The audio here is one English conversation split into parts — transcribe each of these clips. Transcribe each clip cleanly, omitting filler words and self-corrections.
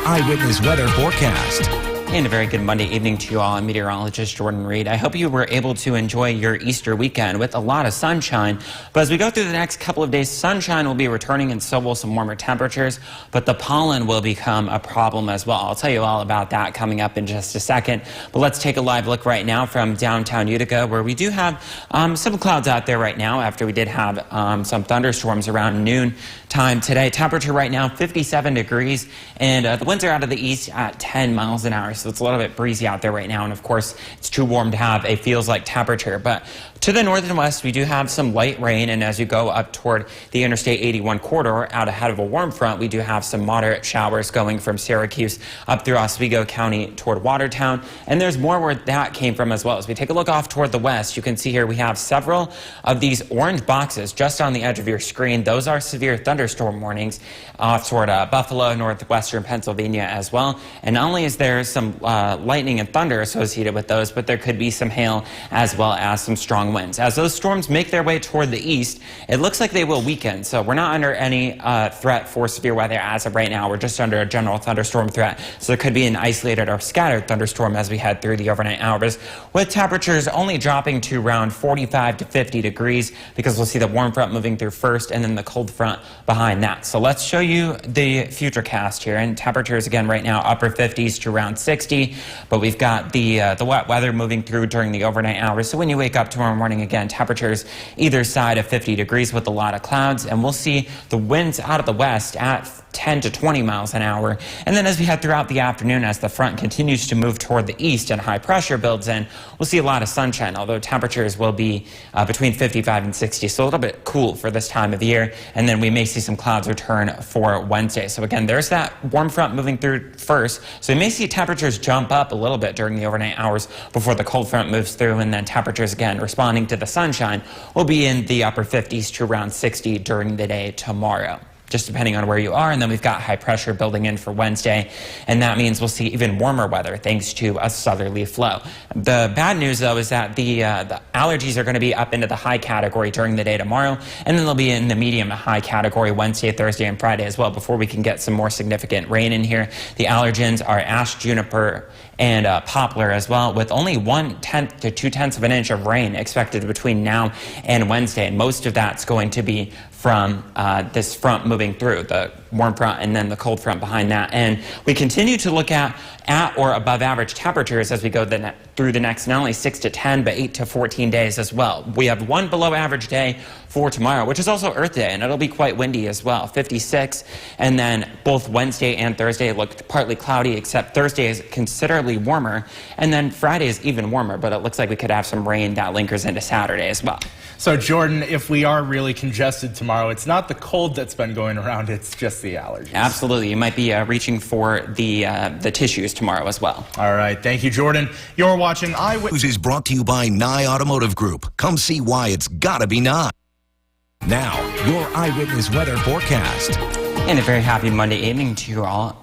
Eyewitness Weather forecast. And a very good Monday evening to you all. I'm meteorologist Jordan Reed. I hope you were able to enjoy your Easter weekend with a lot of sunshine. But as we go through the next couple of days, sunshine will be returning and so will some warmer temperatures. But the pollen will become a problem as well. I'll tell you all about that coming up in just a second. But let's take a live look right now from downtown Utica, where we do have some clouds out there right now after we did have some thunderstorms around noon time today. Temperature right now 57 degrees, and the winds are out of the east at 10 miles an hour. So it's a little bit breezy out there right now, and of course it's too warm to have a feels like temperature. But to the north and west we do have some light rain, and as you go up toward the Interstate 81 corridor out ahead of a warm front, we do have some moderate showers going from Syracuse up through Oswego County toward Watertown, and there's more where that came from as well. As we take a look off toward the west, you can see here we have several of these orange boxes just on the edge of your screen. Those are severe thunderstorm warnings off toward Buffalo, northwestern Pennsylvania as well. And not only is there some lightning and thunder associated with those, but there could be some hail as well as some strong winds. As those storms make their way toward the east, it looks like they will weaken. So we're not under any threat for severe weather as of right now. We're just under a general thunderstorm threat. So there could be an isolated or scattered thunderstorm as we head through the overnight hours, with temperatures only dropping to around 45 to 50 degrees because we'll see the warm front moving through first and then the cold front behind that. So let's show you the futurecast here, and temperatures again right now upper 50s to around 60, but we've got the wet weather moving through during the overnight hours. So when you wake up tomorrow morning, again, temperatures either side of 50 degrees with a lot of clouds, and we'll see the winds out of the west at 10 to 20 miles an hour. And then as we head throughout the afternoon, as the front continues to move toward the east and high pressure builds in, we'll see a lot of sunshine, although temperatures will be between 55 and 60, so a little bit cool for this time of year. And then we may see some clouds return for Wednesday. So again, there's that warm front moving through first, so we may see temperatures jump up a little bit during the overnight hours before the cold front moves through, and then temperatures again responding to the sunshine will be in the upper 50s to around 60 during the day tomorrow, just depending on where you are. And then we've got high pressure building in for Wednesday, and that means we'll see even warmer weather thanks to a southerly flow. The bad news though is that the allergies are going to be up into the high category during the day tomorrow, and then they'll be in the medium to high category Wednesday, Thursday, and Friday as well before we can get some more significant rain in here. The allergens are ash, juniper, and poplar as well, with only 1/10 to 2/10 of an inch of rain expected between now and Wednesday, and most of that's going to be from this front moving through, the warm front and then the cold front behind that. And we continue to look at or above average temperatures as we go through the next not only 6 to 10 but 8 to 14 days as well. We have one below average day for tomorrow, which is also Earth Day, and it'll be quite windy as well, 56. And then both Wednesday and Thursday look partly cloudy, except Thursday is considerably warmer, and then Friday is even warmer, but it looks like we could have some rain that lingers into Saturday as well. So Jordan, if we are really congested tomorrow, it's not the cold that's been going around, it's just the allergies. Absolutely. You might be reaching for the tissues tomorrow as well. All right. Thank you, Jordan. You're watching Eyewitness. News is brought to you by Nye Automotive Group. Come see why it's gotta be Nye. Now, your Eyewitness Weather forecast. And a very happy Monday evening to you all.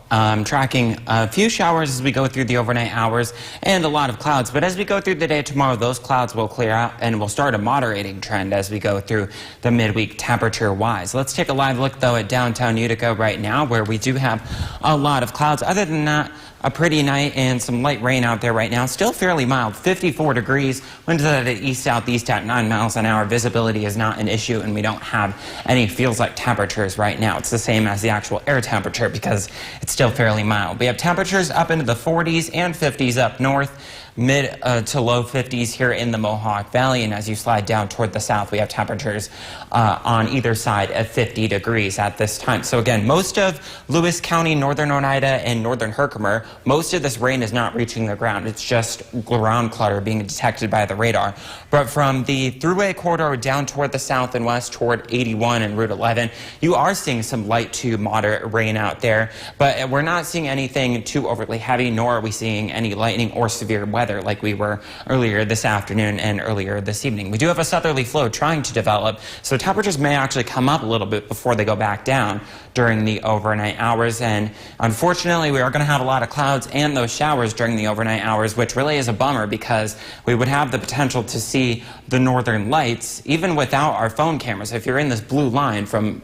Tracking a few showers as we go through the overnight hours and a lot of clouds. But as we go through the day tomorrow, those clouds will clear out and we'll start a moderating trend as we go through the midweek temperature-wise. Let's take a live look, though, at downtown Utica right now, where we do have a lot of clouds. Other than that, a pretty night and some light rain out there right now. Still fairly mild, 54 degrees. Winds at the east-southeast at 9 miles an hour. Visibility is not an issue, and we don't have any feels like temperatures right now. It's the same as the actual air temperature because it's still fairly mild. We have temperatures up into the 40s and 50s up north, mid to low 50s here in the Mohawk Valley, and as you slide down toward the south, we have temperatures on either side of 50 degrees at this time. So again, most of Lewis County, northern Oneida, and northern Herkimer, most of this rain is not reaching the ground. It's just ground clutter being detected by the radar. But from the thruway corridor down toward the south and west toward 81 and Route 11, you are seeing some light to moderate rain out there, but we're not seeing anything too overly heavy, nor are we seeing any lightning or severe weather like we were earlier this afternoon and earlier this evening. We do have a southerly flow trying to develop, so temperatures may actually come up a little bit before they go back down during the overnight hours. And unfortunately, we are going to have a lot of clouds and those showers during the overnight hours, which really is a bummer because we would have the potential to see the northern lights even without our phone cameras. If you're in this blue line from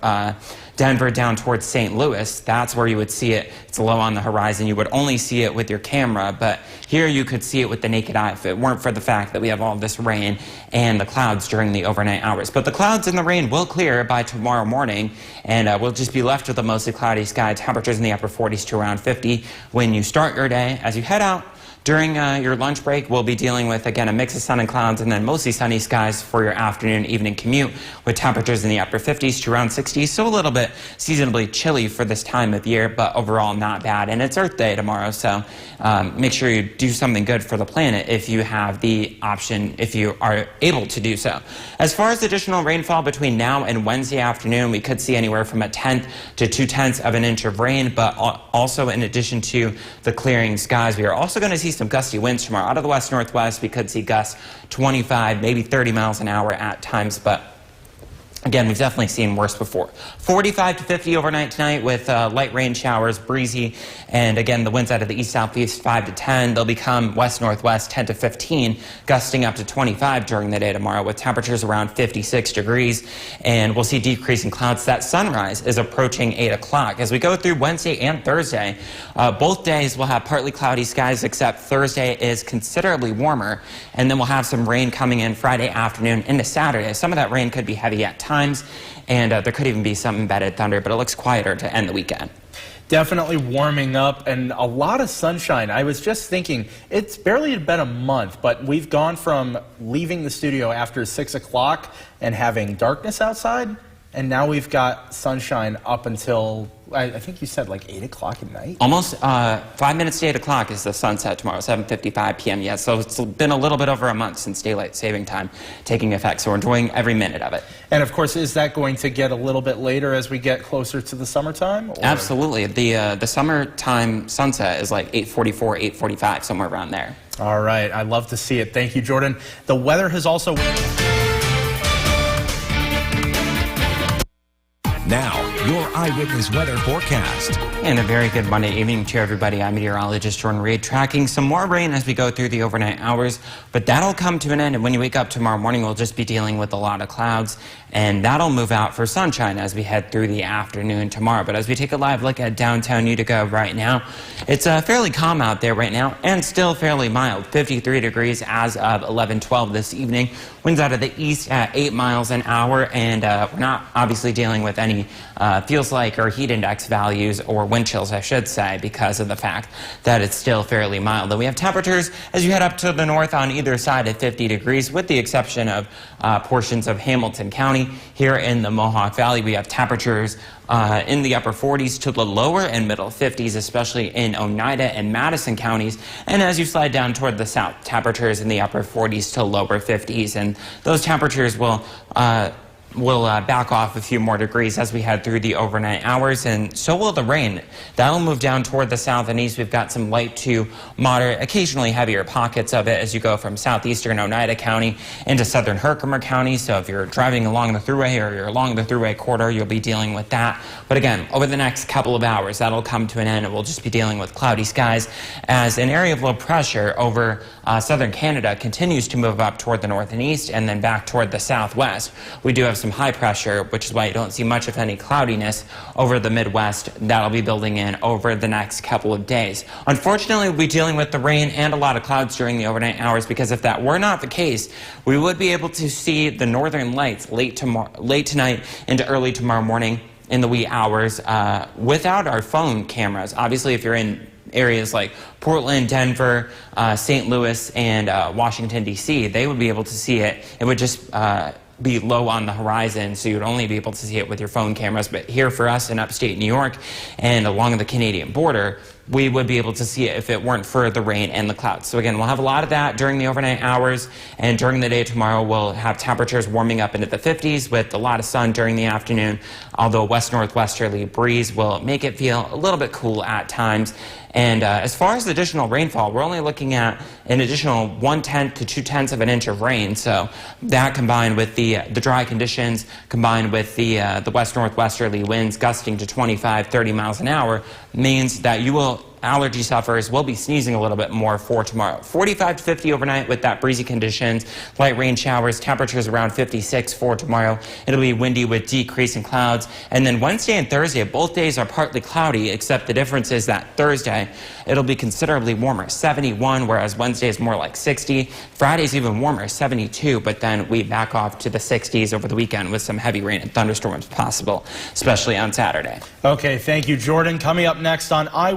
Denver down towards St. Louis, that's where you would see it. It's low on the horizon. You would only see it with your camera, but here you could see it with the naked eye if it weren't for the fact that we have all this rain and the clouds during the overnight hours. But the clouds and the rain will clear by tomorrow morning, and we'll just be left with a mostly cloudy sky. Temperatures in the upper 40s to around 50 when you start your day. As you head out during your lunch break, we'll be dealing with, again, a mix of sun and clouds and then mostly sunny skies for your afternoon evening commute with temperatures in the upper 50s to around 60s. So a little bit seasonably chilly for this time of year, but overall not bad. And it's Earth Day tomorrow, so make sure you do something good for the planet if you have the option, if you are able to do so. As far as additional rainfall between now and Wednesday afternoon, we could see anywhere from 1/10 to 2/10 of an inch of rain, but also in addition to the clearing skies, we are also going to see some gusty winds tomorrow. Out of the west-northwest, we could see gusts 25, maybe 30 miles an hour at times, but again, we've definitely seen worse before. 45 to 50 overnight tonight with light rain showers, breezy, and again, the winds out of the east-southeast 5 to 10. They'll become west-northwest 10 to 15, gusting up to 25 during the day tomorrow with temperatures around 56 degrees. And we'll see decreasing clouds. That sunrise is approaching 8 o'clock. As we go through Wednesday and Thursday, both days will have partly cloudy skies, except Thursday is considerably warmer. And then we'll have some rain coming in Friday afternoon into Saturday. Some of that rain could be heavy at times, and there could even be some embedded thunder, but it looks quieter to end the weekend. Definitely warming up and a lot of sunshine. I was just thinking, it's barely been a month, but we've gone from leaving the studio after 6 o'clock and having darkness outside, and now we've got sunshine up until, I think you said like 8 o'clock at night? Almost 5 minutes to 8 o'clock is the sunset tomorrow, 7:55 p.m. Yes, so it's been a little bit over a month since daylight saving time taking effect, so we're enjoying every minute of it. And of course, is that going to get a little bit later as we get closer to the summertime? Or? Absolutely. The summertime sunset is like 8:44, 8:45, somewhere around there. All right, I love to see it. Thank you, Jordan. The weather has also... Now, your eyewitness weather forecast. And a very good Monday evening to everybody. I'm meteorologist Jordan Reed, tracking some more rain as we go through the overnight hours, but that'll come to an end, and when you wake up tomorrow morning, we'll just be dealing with a lot of clouds, and that'll move out for sunshine as we head through the afternoon tomorrow. But as we take a live look at downtown Utica right now, it's fairly calm out there right now and still fairly mild. 53 degrees as of 11:12 this evening. Winds out of the east at 8 miles an hour, and we're not obviously dealing with any feels like or heat index values or wind chills, I should say, because of the fact that it's still fairly mild. Though we have temperatures as you head up to the north on either side at 50 degrees, with the exception of portions of Hamilton County. Here in the Mohawk Valley, we have temperatures in the upper 40s to the lower and middle 50s, especially in Oneida and Madison counties. And as you slide down toward the south, temperatures in the upper 40s to lower 50s. And those temperatures will back off a few more degrees as we head through the overnight hours, and so will the rain. That'll move down toward the south and east. We've got some light to moderate, occasionally heavier pockets of it as you go from southeastern Oneida County into southern Herkimer County. So if you're driving along the thruway or you're along the thruway corridor, you'll be dealing with that. But again, over the next couple of hours, that'll come to an end, and we'll just be dealing with cloudy skies as an area of low pressure over southern Canada continues to move up toward the north and east and then back toward the southwest. We do have some high pressure, which is why you don't see much of any cloudiness over the Midwest. That'll be building in over the next couple of days. Unfortunately, we'll be dealing with the rain and a lot of clouds during the overnight hours, because if that were not the case, we would be able to see the northern lights late tonight into early tomorrow morning in the wee hours without our phone cameras. Obviously, if you're in areas like Portland, Denver, St. Louis, and Washington, D.C., they would be able to see it. It would just be low on the horizon, so you'd only be able to see it with your phone cameras. But here for us in upstate New York and along the Canadian border, we would be able to see it if it weren't for the rain and the clouds. So again, we'll have a lot of that during the overnight hours, and during the day tomorrow we'll have temperatures warming up into the 50s with a lot of sun during the afternoon, although a west-northwesterly breeze will make it feel a little bit cool at times. And as far as additional rainfall, we're only looking at an additional 1/10 to 2/10 of an inch of rain. So that, combined with the dry conditions, combined with the west-northwesterly winds gusting to 25, 30 miles an hour, means that you will allergy sufferers will be sneezing a little bit more for tomorrow. 45 to 50 overnight with that breezy conditions, light rain showers, temperatures around 56 for tomorrow. It'll be windy with decreasing clouds. And then Wednesday and Thursday, both days are partly cloudy, except the difference is that Thursday, it'll be considerably warmer, 71, whereas Wednesday is more like 60. Friday's even warmer, 72, but then we back off to the 60s over the weekend with some heavy rain and thunderstorms possible, especially on Saturday. Okay, thank you, Jordan. Coming up next on